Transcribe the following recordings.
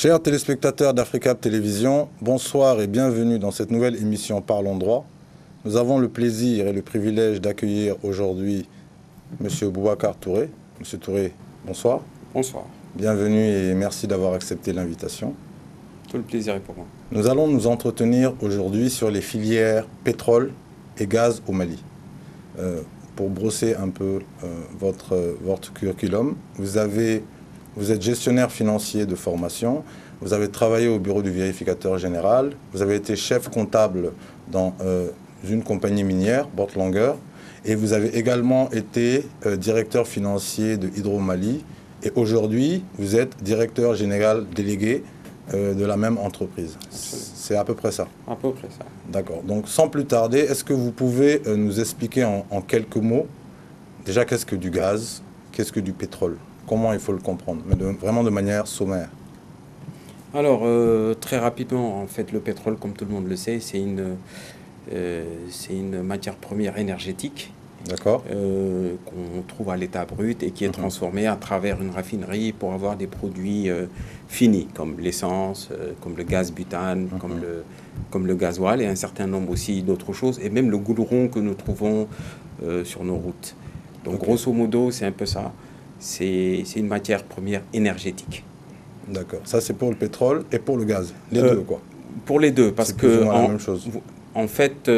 Chers téléspectateurs d'Africab Télévision, bonsoir et bienvenue dans cette nouvelle émission Parlons droit. Nous avons le plaisir et le privilège d'accueillir aujourd'hui M. Boubacar Touré. M. Touré, bonsoir. Bonsoir. Bienvenue et merci d'avoir accepté l'invitation. Tout le plaisir est pour moi. Nous allons nous entretenir aujourd'hui sur les filières pétrole et gaz au Mali. Pour brosser un peu votre curriculum, vous êtes gestionnaire financier de formation, vous avez travaillé au bureau du vérificateur général, vous avez été chef comptable dans une compagnie minière, Bortlanger, et vous avez également été directeur financier de Hydro Mali, et aujourd'hui, vous êtes directeur général délégué de la même entreprise. C'est à peu près ça? À peu près ça. D'accord. Donc, sans plus tarder, est-ce que vous pouvez nous expliquer en quelques mots, déjà, qu'est-ce que du gaz, qu'est-ce que du pétrole? Comment il faut le comprendre, mais vraiment de manière sommaire? Alors, très rapidement, en fait, le pétrole, comme tout le monde le sait, c'est une matière première énergétique. D'accord. Qu'on trouve à l'état brut et qui est transformée à travers une raffinerie pour avoir des produits finis, comme l'essence, comme le gaz butane, comme le gasoil et un certain nombre aussi d'autres choses, et même le goudron que nous trouvons sur nos routes. Donc, grosso modo, c'est un peu ça. C'est une matière première énergétique. D'accord. Ça, c'est pour le pétrole et pour le gaz. Les deux, quoi. Pour les deux, parce que la même chose. En fait,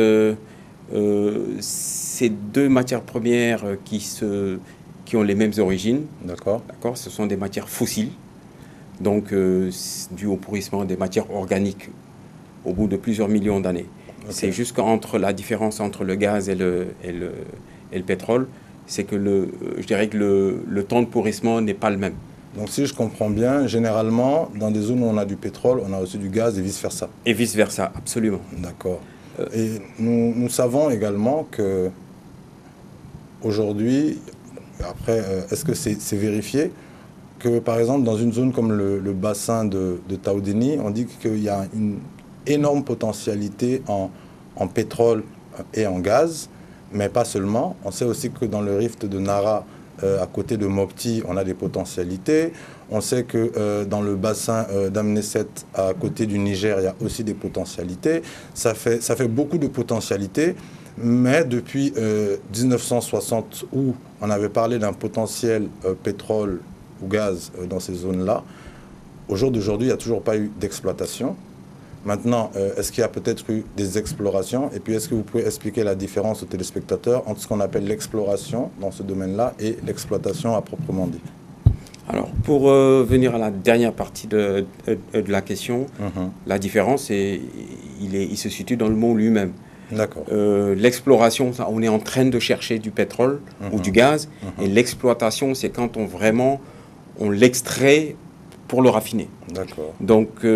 c'est deux matières premières qui ont les mêmes origines. D'accord. D'accord. Ce sont des matières fossiles, donc dues au pourrissement des matières organiques au bout de plusieurs millions d'années. Okay. C'est juste qu'entre la différence entre le gaz et le pétrole, c'est que je dirais que le temps de pourrissement n'est pas le même. Donc si je comprends bien, généralement, dans des zones où on a du pétrole, on a aussi du gaz et vice-versa. Et vice-versa, absolument. D'accord. Et nous savons également que aujourd'hui, après, est-ce que c'est vérifié que, par exemple, dans une zone comme le bassin de Taoudéni, on dit qu'il y a une énorme potentialité en pétrole et en gaz, mais pas seulement. On sait aussi que dans le rift de Nara, à côté de Mopti, on a des potentialités. On sait que dans le bassin d'Amnesset, à côté du Niger, il y a aussi des potentialités. Ça fait beaucoup de potentialités, mais depuis 1960, où on avait parlé d'un potentiel pétrole ou gaz dans ces zones-là, au jour d'aujourd'hui, il n'y a toujours pas eu d'exploitation. Maintenant, est-ce qu'il y a peut-être eu des explorations? Et puis, est-ce que vous pouvez expliquer la différence aux téléspectateurs entre ce qu'on appelle l'exploration dans ce domaine-là et l'exploitation à proprement dit? Alors, pour venir à la dernière partie de la question, la différence, il se situe dans le mot lui-même. D'accord. L'exploration, on est en train de chercher du pétrole ou du gaz, et l'exploitation, c'est quand on l'extrait pour le raffiner. D'accord. Donc,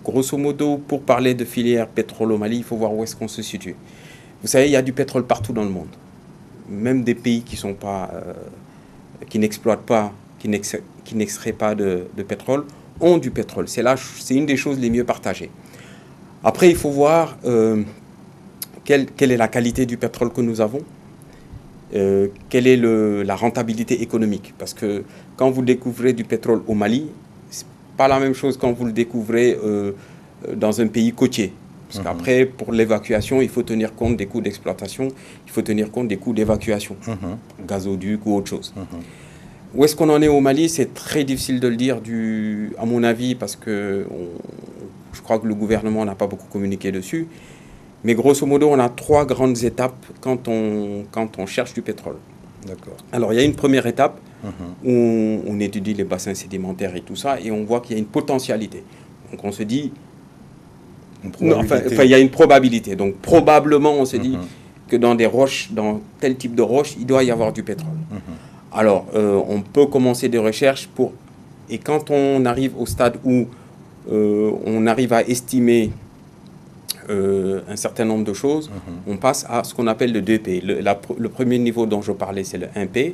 grosso modo, pour parler de filière pétrole au Mali, il faut voir où est-ce qu'on se situe. Vous savez, il y a du pétrole partout dans le monde. Même des pays qui n'exploitent pas, qui n'extraient pas de pétrole, ont du pétrole. C'est une des choses les mieux partagées. Après, il faut voir quelle est la qualité du pétrole que nous avons, quelle est la rentabilité économique. Parce que quand vous découvrez du pétrole au Mali, pas la même chose quand vous le découvrez dans un pays côtier. Parce qu'après, pour l'évacuation, il faut tenir compte des coûts d'exploitation, il faut tenir compte des coûts d'évacuation, gazoduc ou autre chose. Où est-ce qu'on en est au Mali? C'est très difficile de le dire, à mon avis, parce que je crois que le gouvernement n'a pas beaucoup communiqué dessus. Mais grosso modo, on a 3 grandes étapes quand on cherche du pétrole. D'accord. Alors, il y a une première étape où on étudie les bassins sédimentaires et tout ça, et on voit qu'il y a une potentialité. Donc, on se dit... il y a une probabilité. Donc, probablement, on se dit que dans des roches, dans tel type de roche, il doit y avoir du pétrole. Alors, on peut commencer des recherches et quand on arrive au stade où on arrive à estimer un certain nombre de choses, on passe à ce qu'on appelle le 2P. Le premier niveau dont je parlais, c'est le 1P,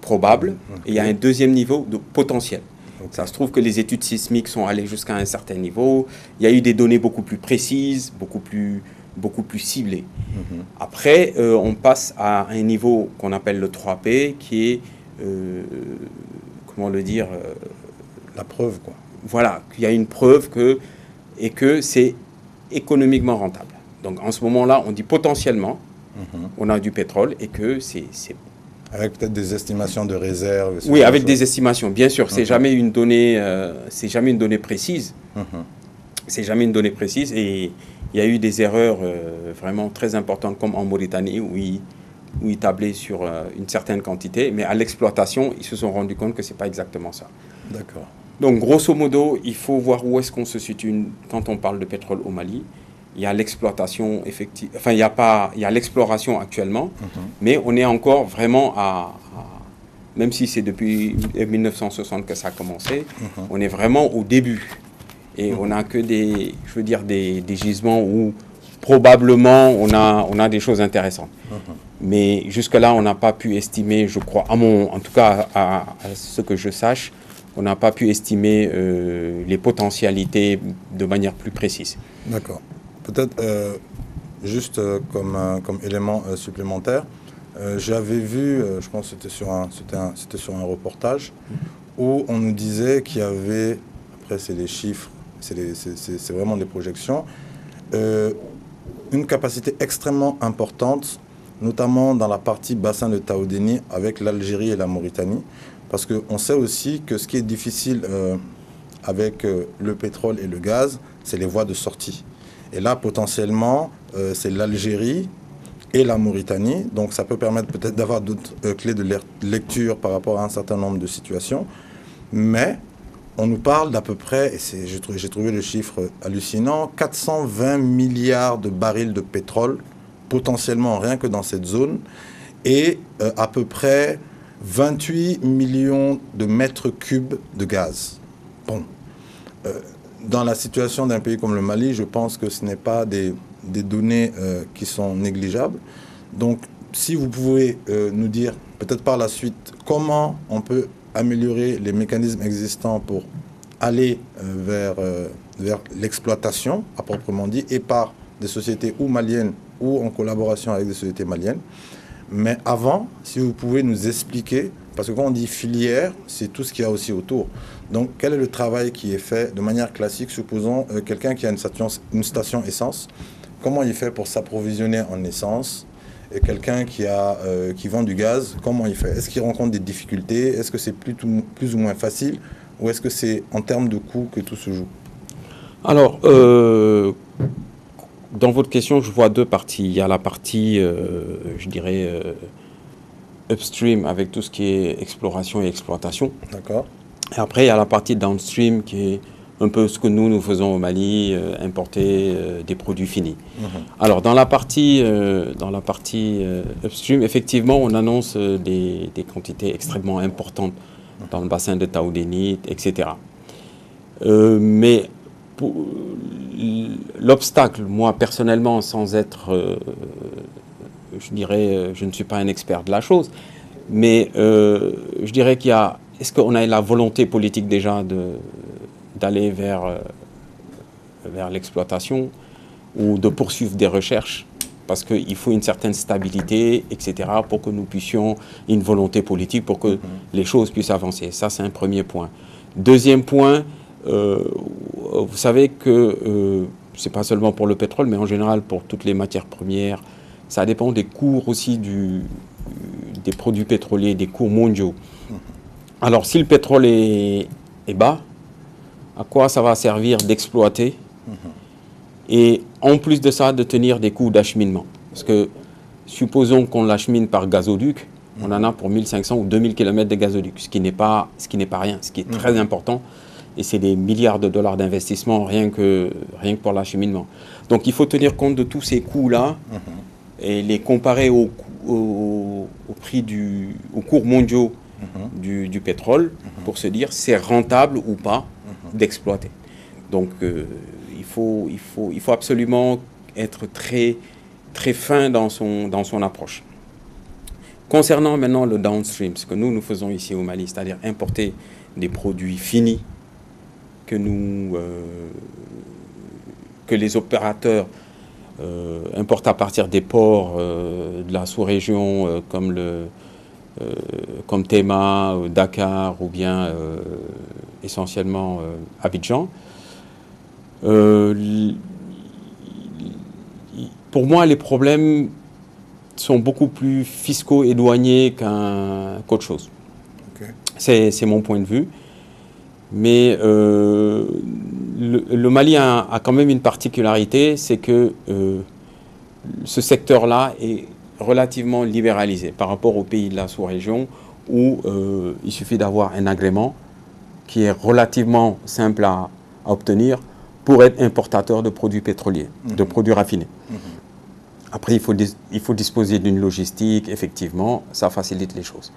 probable, et il y a un deuxième niveau de potentiel. Ça se trouve que les études sismiques sont allées jusqu'à un certain niveau, il y a eu des données beaucoup plus précises, beaucoup plus ciblées. Après, on passe à un niveau qu'on appelle le 3P, qui est, comment le dire, la preuve, quoi. voilà, qu'il y a une preuve et que c'est économiquement rentable. Donc en ce moment-là, on dit potentiellement, on a du pétrole et que c'est... Avec peut-être des estimations de réserve. Oui, avec des estimations, bien sûr. C'est jamais une donnée, c'est jamais une donnée précise. C'est jamais une donnée précise. Et il y a eu des erreurs vraiment très importantes, comme en Mauritanie, où ils tablaient sur une certaine quantité. Mais à l'exploitation, ils se sont rendus compte que ce n'est pas exactement ça. D'accord. Donc, grosso modo, il faut voir où est-ce qu'on se situe quand on parle de pétrole au Mali. Il y a l'exploitation effective, enfin il y a l'exploration actuellement, mais on est encore vraiment même si c'est depuis 1960 que ça a commencé, on est vraiment au début. Et on n'a que des gisements où probablement on a des choses intéressantes. Mais jusque-là, on n'a pas pu estimer, je crois, en tout cas à ce que je sache, on n'a pas pu estimer les potentialités de manière plus précise. D'accord. Peut-être juste comme élément supplémentaire, j'avais vu, je pense que c'était sur un reportage, où on nous disait qu'il y avait, après c'est les chiffres, c'est vraiment des projections, une capacité extrêmement importante, notamment dans la partie bassin de Taoudéni avec l'Algérie et la Mauritanie, parce qu'on sait aussi que ce qui est difficile avec le pétrole et le gaz, c'est les voies de sortie. Et là, potentiellement, c'est l'Algérie et la Mauritanie. Donc, ça peut permettre peut-être d'avoir d'autres clés de lecture par rapport à un certain nombre de situations. Mais on nous parle d'à peu près, et j'ai trouvé le chiffre hallucinant, 420 milliards de barils de pétrole, potentiellement rien que dans cette zone, et à peu près 28 millions de mètres cubes de gaz. Bon. Dans la situation d'un pays comme le Mali, je pense que ce n'est pas des données qui sont négligeables. Donc, si vous pouvez nous dire, peut-être par la suite, comment on peut améliorer les mécanismes existants pour aller vers l'exploitation, à proprement dit, et par des sociétés ou maliennes ou en collaboration avec des sociétés maliennes. Mais avant, si vous pouvez nous expliquer, parce que quand on dit filière, c'est tout ce qu'il y a aussi autour. Donc, quel est le travail qui est fait de manière classique? Supposons quelqu'un qui a une station essence, comment il fait pour s'approvisionner en essence? Et quelqu'un qui vend du gaz, comment il fait? Est-ce qu'il rencontre des difficultés? Est-ce que c'est plus ou moins facile? Ou est-ce que c'est en termes de coût que tout se joue? Alors, dans votre question, je vois deux parties. Il y a la partie, je dirais, upstream, avec tout ce qui est exploration et exploitation. D'accord. Et après, il y a la partie downstream, qui est un peu ce que nous faisons au Mali, importer des produits finis. Alors, dans la partie upstream, effectivement, on annonce des quantités extrêmement importantes dans le bassin de Taoudéni, etc. Mais l'obstacle, moi, personnellement, sans être, je dirais, je ne suis pas un expert de la chose, mais je dirais qu'il y a, est-ce qu'on a la volonté politique déjà d'aller vers l'exploitation ou de poursuivre des recherches, parce qu'il faut une certaine stabilité, etc., pour que nous puissions, une volonté politique pour que les choses puissent avancer. Ça, c'est un premier point. Deuxième point, vous savez que c'est pas seulement pour le pétrole, mais en général pour toutes les matières premières, ça dépend des cours aussi des produits pétroliers, des cours mondiaux. Alors, si le pétrole est bas, à quoi ça va servir d'exploiter et en plus de ça, de tenir des coûts d'acheminement? Parce que supposons qu'on l'achemine par gazoduc, on en a pour 1500 ou 2000 km de gazoduc, ce qui n'est pas rien, ce qui est très important. Et c'est des milliards de dollars d'investissement rien que pour l'acheminement. Donc il faut tenir compte de tous ces coûts-là et les comparer au prix aux cours mondiaux du pétrole pour se dire c'est rentable ou pas d'exploiter. Donc il faut absolument être très, très fin dans son approche. Concernant maintenant le downstream, ce que nous faisons ici au Mali, c'est-à-dire importer des produits finis que les opérateurs importent à partir des ports de la sous-région comme comme Tema, Dakar ou bien essentiellement Abidjan. Pour moi, les problèmes sont beaucoup plus fiscaux et douaniers qu'autre chose. Okay. C'est mon point de vue. Mais le Mali a quand même une particularité, c'est que ce secteur-là est relativement libéralisé par rapport aux pays de la sous-région où il suffit d'avoir un agrément qui est relativement simple à obtenir pour être importateur de produits pétroliers, de produits raffinés. Après, il faut disposer d'une logistique, effectivement, ça facilite les choses.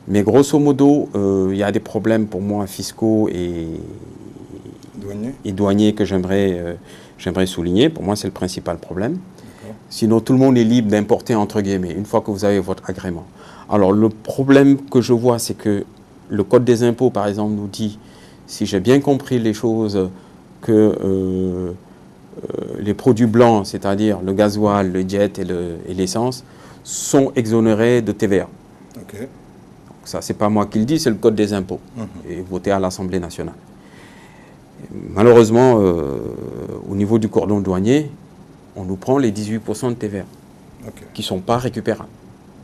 Mais grosso modo, il y a des problèmes pour moi fiscaux et douaniers que j'aimerais souligner. Pour moi, c'est le principal problème. Sinon, tout le monde est libre d'importer, entre guillemets, une fois que vous avez votre agrément. Alors, le problème que je vois, c'est que le Code des impôts, par exemple, nous dit, si j'ai bien compris les choses, que les produits blancs, c'est-à-dire le gasoil, le jet et l'essence, sont exonérés de TVA. Okay. Ça, c'est pas moi qui le dis, c'est le Code des impôts, et voté à l'Assemblée nationale. Malheureusement, au niveau du cordon douanier, on nous prend les 18% de TVA, qui ne sont pas récupérables.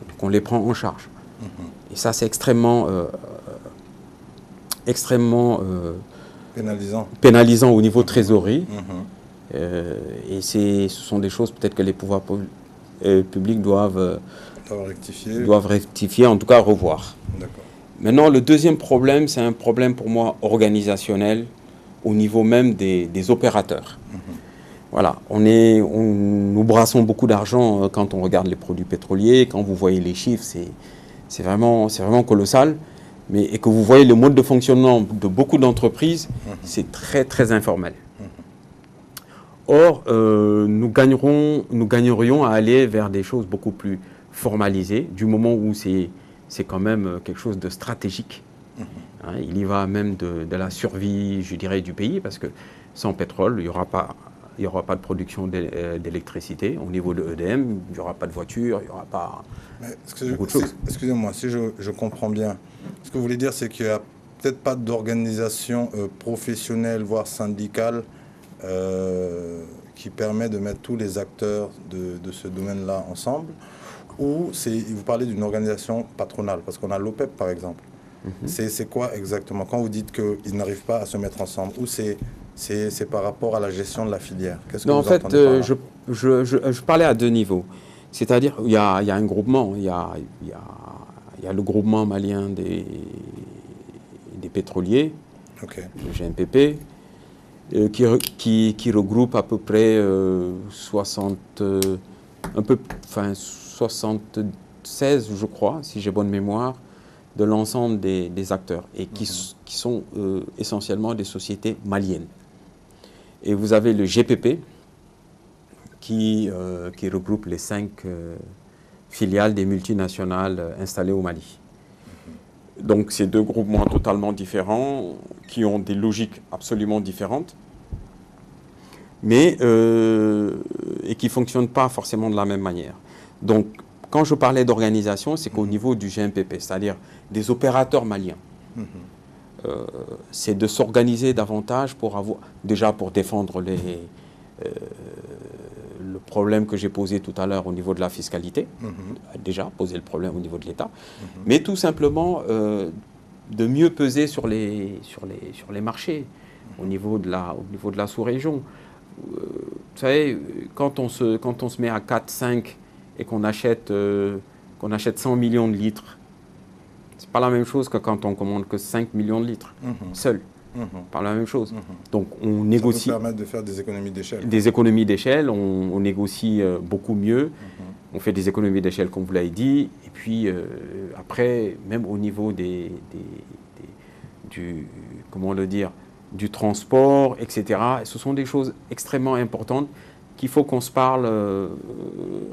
Donc on les prend en charge. Et ça, c'est extrêmement pénalisant au niveau trésorerie. Et ce sont des choses peut-être que les pouvoirs publics doivent rectifier, en tout cas revoir. Maintenant, le deuxième problème, c'est un problème pour moi organisationnel au niveau même des opérateurs. Voilà, nous brassons beaucoup d'argent quand on regarde les produits pétroliers. Quand vous voyez les chiffres, c'est vraiment colossal. Et que vous voyez le mode de fonctionnement de beaucoup d'entreprises, c'est très, très informel. Or, nous gagnerions à aller vers des choses beaucoup plus formalisées, du moment où c'est quand même quelque chose de stratégique. Hein, il y va même de la survie, je dirais, du pays, parce que sans pétrole, il n'y aura pas de production d'électricité. Au niveau de EDM, il n'y aura pas de voitures, il n'y aura pas beaucoup de choses. Excusez-moi, si je comprends bien, ce que vous voulez dire, c'est qu'il n'y a peut-être pas d'organisation professionnelle, voire syndicale, qui permet de mettre tous les acteurs de ce domaine-là ensemble, ou vous parlez d'une organisation patronale, parce qu'on a l'OPEP par exemple. C'est quoi exactement? Quand vous dites qu'ils n'arrivent pas à se mettre ensemble, ou c'est par rapport à la gestion de la filière? Non, en fait, je parlais à deux niveaux. C'est-à-dire, il y a un groupement, il y a le groupement malien des pétroliers, le GMPP, qui regroupe à peu près 76, je crois, si j'ai bonne mémoire, de l'ensemble des acteurs, et qui sont essentiellement des sociétés maliennes. Et vous avez le GPP, qui regroupe les 5 filiales des multinationales installées au Mali. Donc, c'est deux groupements totalement différents, qui ont des logiques absolument différentes, mais et qui ne fonctionnent pas forcément de la même manière. Donc, quand je parlais d'organisation, c'est qu'au niveau du GMPP, c'est-à-dire des opérateurs maliens, c'est de s'organiser davantage pour défendre le problème que j'ai posé tout à l'heure au niveau de la fiscalité, déjà poser le problème au niveau de l'État, mais tout simplement de mieux peser sur les marchés au niveau de la sous-région. Vous savez, quand on se met à 4-5 et qu'on achète 100 millions de litres, c'est pas la même chose que quand on commande que 5 millions de litres, seul. Pas la même chose. Donc on négocie. Ça peut permettre de faire des économies d'échelle. Des économies d'échelle, on négocie beaucoup mieux. On fait des économies d'échelle, comme vous l'avez dit. Et puis après, même au niveau du transport, etc. Ce sont des choses extrêmement importantes qu'il faut qu'on se parle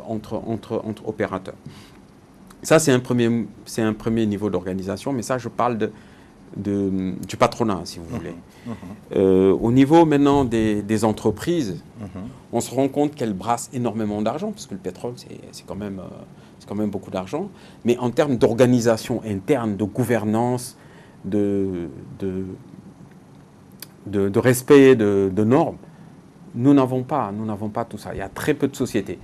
entre opérateurs. Ça, c'est un premier niveau d'organisation, mais ça, je parle du patronat, si vous voulez. Au niveau maintenant des entreprises, on se rend compte qu'elles brassent énormément d'argent, parce que le pétrole, c'est quand même beaucoup d'argent. Mais en termes d'organisation interne, de gouvernance, de respect de normes, nous n'avons pas tout ça. Il y a très peu de sociétés.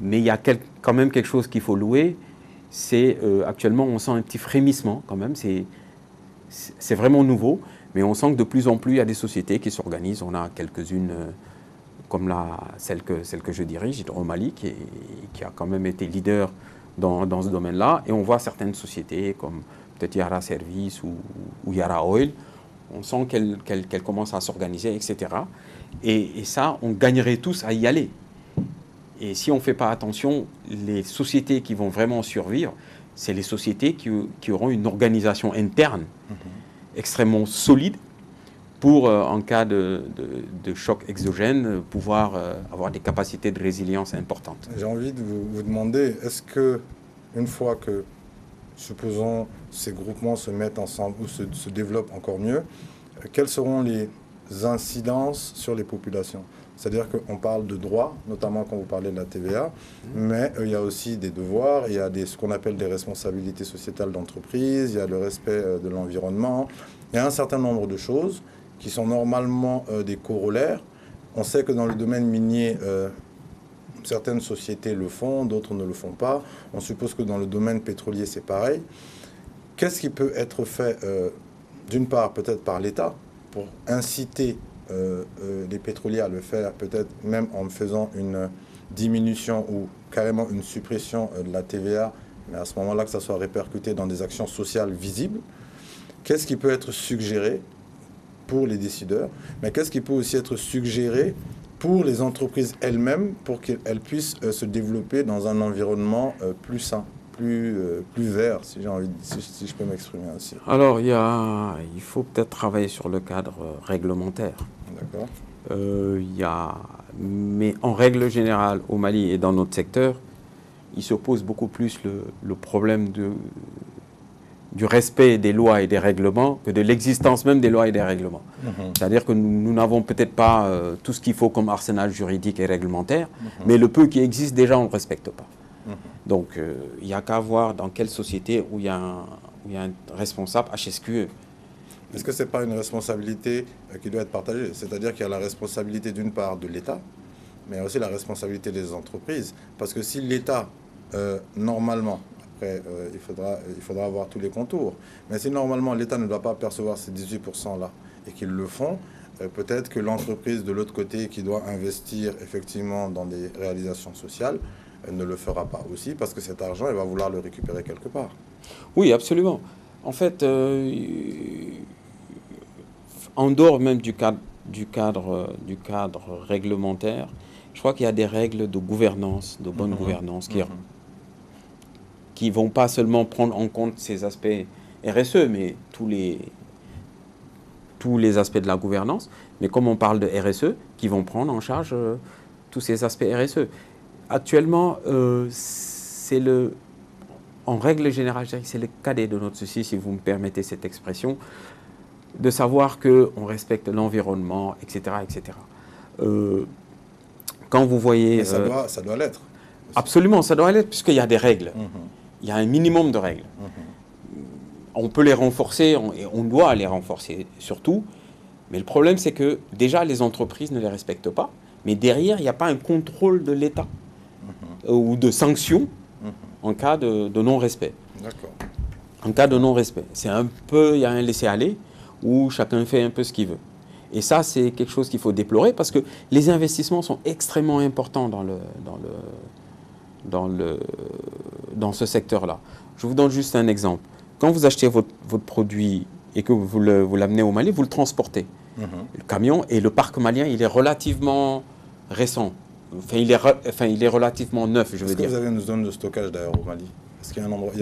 Mais il y a quand même quelque chose qu'il faut louer. C'est actuellement, on sent un petit frémissement quand même. C'est vraiment nouveau. Mais on sent que de plus en plus, il y a des sociétés qui s'organisent. On a quelques-unes, comme celle que je dirige, au Mali, qui a quand même été leader dans ce domaine-là. Et on voit certaines sociétés, comme peut-être Yara Service ou Yara Oil, on sent qu'elles commencent à s'organiser, etc. Et ça, on gagnerait tous à y aller. Et si on ne fait pas attention, les sociétés qui vont vraiment survivre, c'est les sociétés qui auront une organisation interne extrêmement solide pour, en cas de choc exogène, pouvoir avoir des capacités de résilience importantes. J'ai envie de vous demander, est-ce que, une fois que, supposons, ces groupements se mettent ensemble ou se développent encore mieux, quelles seront les incidences sur les populations? C'est-à-dire qu'on parle de droits, notamment quand vous parlez de la TVA, mais il y a aussi des devoirs, il y a ce qu'on appelle des responsabilités sociétales d'entreprise, il y a le respect de l'environnement, il y a un certain nombre de choses qui sont normalement des corollaires. On sait que dans le domaine minier, certaines sociétés le font, d'autres ne le font pas. On suppose que dans le domaine pétrolier, c'est pareil. Qu'est-ce qui peut être fait, d'une part, peut-être par l'État, pour inciter les pétroliers à le faire, peut-être même en faisant une diminution ou carrément une suppression de la TVA, mais à ce moment-là que ça soit répercuté dans des actions sociales visibles. Qu'est-ce qui peut être suggéré pour les décideurs, mais qu'est-ce qui peut aussi être suggéré pour les entreprises elles-mêmes pour qu'elles puissent se développer dans un environnement plus sain, plus vert, si je peux m'exprimer ainsi. Alors, il faut peut-être travailler sur le cadre réglementaire. D'accord. Mais en règle générale, au Mali et dans notre secteur, il se pose beaucoup plus le problème du respect des lois et des règlements que de l'existence même des lois et des règlements. C'est-à-dire que nous n'avons peut-être pas tout ce qu'il faut comme arsenal juridique et réglementaire, mais le peu qui existe déjà, on ne le respecte pas. Donc, il n'y a qu'à voir dans quelle société où il y a un responsable HSQE. Est-ce que ce n'est pas une responsabilité qui doit être partagée? C'est-à-dire qu'il y a la responsabilité d'une part de l'État, mais aussi la responsabilité des entreprises. Parce que si l'État, normalement, après il faudra avoir tous les contours, mais si normalement l'État ne doit pas percevoir ces 18%-là et qu'ils le font, peut-être que l'entreprise de l'autre côté qui doit investir effectivement dans des réalisations sociales ne le fera pas aussi, parce que cet argent, elle va vouloir le récupérer quelque part. Oui, absolument. En fait, en dehors même du cadre réglementaire, je crois qu'il y a des règles de gouvernance, de bonne gouvernance, qui ne vont pas seulement prendre en compte ces aspects RSE, mais tous les aspects de la gouvernance, mais comme on parle de RSE, qui vont prendre en charge tous ces aspects RSE. Actuellement, en règle générale, c'est le cadet de notre souci, si vous me permettez cette expression, de savoir qu'on respecte l'environnement, etc. etc. Quand vous voyez... Mais ça doit l'être. Absolument, ça doit l'être, puisqu'il y a des règles. Il y a un minimum de règles. On peut les renforcer, et on doit les renforcer surtout, mais le problème, c'est que déjà, les entreprises ne les respectent pas, mais derrière, il n'y a pas un contrôle de l'État ou de sanctions en cas de non-respect. D'accord. En cas de non-respect. Il y a un laisser-aller où chacun fait un peu ce qu'il veut. Et ça, c'est quelque chose qu'il faut déplorer parce que les investissements sont extrêmement importants dans ce secteur-là. Je vous donne juste un exemple. Quand vous achetez votre produit et que vous l'amenez au Mali, vous le transportez. Le camion et le parc malien, il est relativement récent. Il est relativement neuf, je veux dire. Est-ce que vous avez une zone de stockage d'ailleurs au Mali? Est-ce qu'il y a un endroit,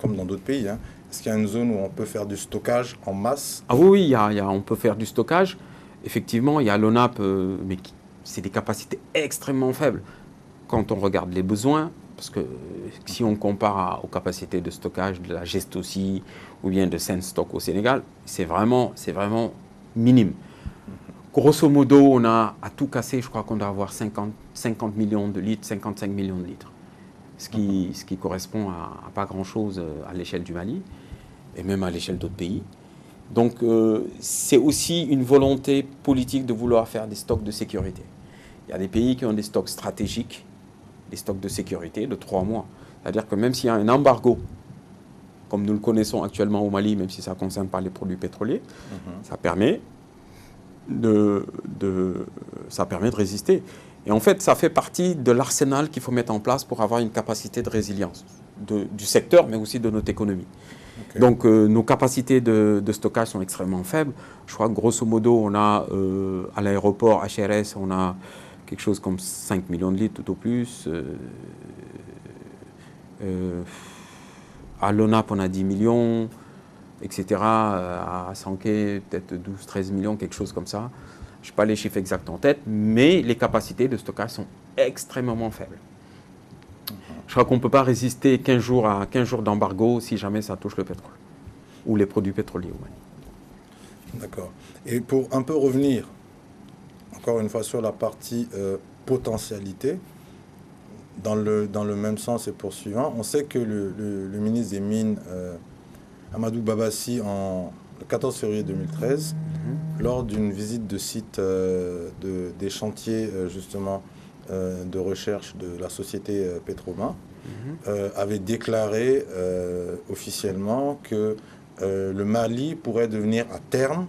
comme dans d'autres pays, est-ce qu'il y a une zone où on peut faire du stockage en masse? Ah oui, on peut faire du stockage. Effectivement, il y a l'ONAP, mais c'est des capacités extrêmement faibles. Quand on regarde les besoins, parce que si on compare aux capacités de stockage de la Gestosie ou bien de Senstock au Sénégal, c'est vraiment minime. Grosso modo, on a à tout casser, je crois qu'on doit avoir 50 millions de litres, 55 millions de litres. Ce qui correspond à pas grand-chose à l'échelle du Mali et même à l'échelle d'autres pays. Donc c'est aussi une volonté politique de vouloir faire des stocks de sécurité. Il y a des pays qui ont des stocks stratégiques, des stocks de sécurité de 3 mois. C'est-à-dire que même s'il y a un embargo, comme nous le connaissons actuellement au Mali, même si ça ne concerne pas les produits pétroliers, ça permet de résister. Et en fait, ça fait partie de l'arsenal qu'il faut mettre en place pour avoir une capacité de résilience du secteur, mais aussi de notre économie. Okay. Donc, nos capacités de stockage sont extrêmement faibles. Je crois que grosso modo, on a à l'aéroport HRS, on a quelque chose comme 5 millions de litres tout au plus. À l'ONAP, on a 10 millions, etc. À Sanké, peut-être 12-13 millions, quelque chose comme ça. Je n'ai pas les chiffres exacts en tête, mais les capacités de stockage sont extrêmement faibles. Je crois qu'on ne peut pas résister 15 jours d'embargo si jamais ça touche le pétrole ou les produits pétroliers au Mali. D'accord. Et pour un peu revenir, encore une fois, sur la partie potentialité, dans le même sens et poursuivant, on sait que le ministre des Mines, Amadou Babassi, le 14 février 2013, lors d'une visite de site des chantiers justement de recherche de la société Petroma, avait déclaré officiellement que le Mali pourrait devenir à terme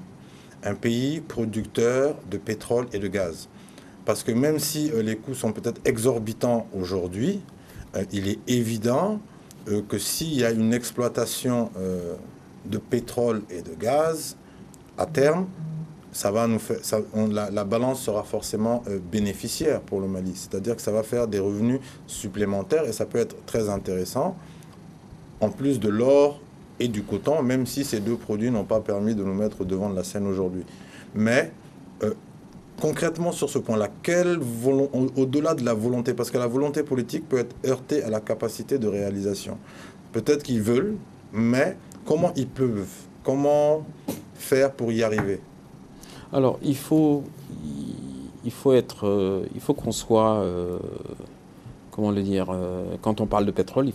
un pays producteur de pétrole et de gaz. Parce que même si les coûts sont peut-être exorbitants aujourd'hui, il est évident que s'il y a une exploitation de pétrole et de gaz, à terme, ça va nous faire, la balance sera forcément bénéficiaire pour le Mali. C'est-à-dire que ça va faire des revenus supplémentaires et ça peut être très intéressant, en plus de l'or et du coton, même si ces deux produits n'ont pas permis de nous mettre devant de la scène aujourd'hui. Mais concrètement sur ce point-là, au-delà de la volonté, parce que la volonté politique peut être heurtée à la capacité de réalisation. Peut-être qu'ils veulent, mais comment ils peuvent? Comment faire pour y arriver? Alors, il faut qu'on soit, comment le dire, quand on parle de pétrole, il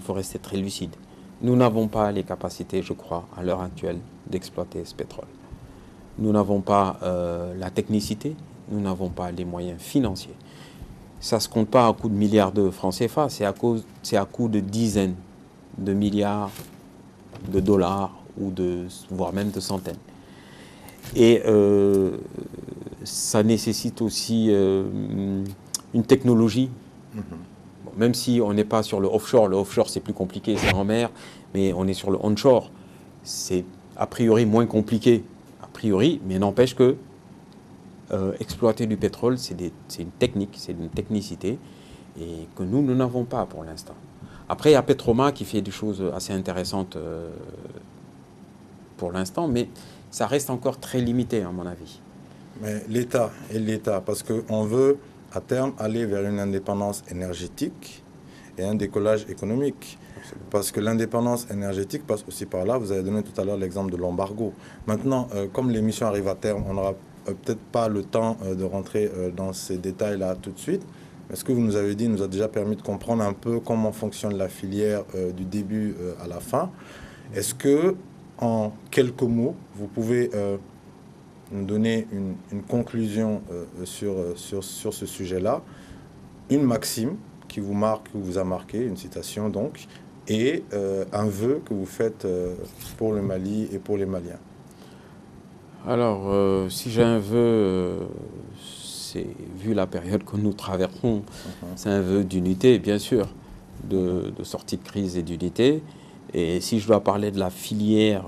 faut rester très lucide. Nous n'avons pas les capacités, je crois, à l'heure actuelle, d'exploiter ce pétrole. Nous n'avons pas la technicité, nous n'avons pas les moyens financiers. Ça ne se compte pas à coup de milliards de francs CFA, c'est à coup de dizaines de milliards de dollars, voire même de centaines. Et ça nécessite aussi une technologie. Bon, même si on n'est pas sur le offshore c'est plus compliqué, c'est en mer, mais on est sur le onshore. C'est a priori moins compliqué, mais n'empêche que exploiter du pétrole, c'est une technique, c'est une technicité, et que nous n'avons pas pour l'instant. Après, il y a Petroma qui fait des choses assez intéressantes pour l'instant, mais ça reste encore très limité, à mon avis. Mais l'État, parce qu'on veut, à terme, aller vers une indépendance énergétique et un décollage économique. Absolument. Parce que l'indépendance énergétique passe aussi par là. Vous avez donné tout à l'heure l'exemple de l'embargo. Maintenant, comme l'émission arrive à terme, on n'aura peut-être pas le temps de rentrer dans ces détails-là tout de suite. Mais ce que vous nous avez dit nous a déjà permis de comprendre un peu comment fonctionne la filière du début à la fin. Est-ce que, en quelques mots, vous pouvez nous donner une conclusion sur ce sujet-là, une maxime qui vous marque, qui vous a marqué, une citation donc, et un vœu que vous faites pour le Mali et pour les Maliens? Alors, si j'ai un vœu, c'est, vu la période que nous traversons, c'est un vœu d'unité, bien sûr, de sortie de crise et d'unité. Et si je dois parler de la filière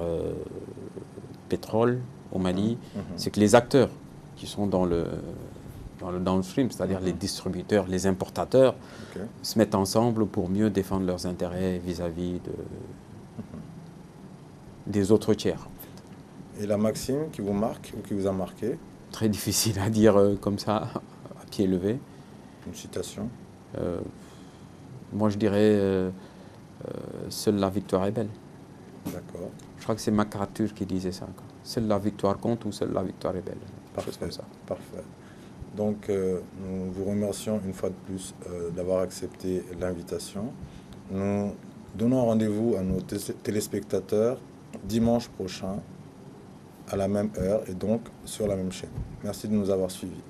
pétrole au Mali, c'est que les acteurs qui sont dans le downstream, c'est-à-dire les distributeurs, les importateurs, se mettent ensemble pour mieux défendre leurs intérêts vis-à-vis des autres tiers. En fait. Et la maxime qui vous marque ou qui vous a marqué? Très difficile à dire comme ça, à pied levé. Une citation? Moi, je dirais seule la victoire est belle. D'accord. Je crois que c'est MacArthur qui disait ça, quoi. Seule la victoire compte ou seule la victoire est belle. Parfait, comme ça. Parfait. Donc, nous vous remercions une fois de plus d'avoir accepté l'invitation. Nous donnons rendez-vous à nos téléspectateurs dimanche prochain à la même heure et donc sur la même chaîne. Merci de nous avoir suivis.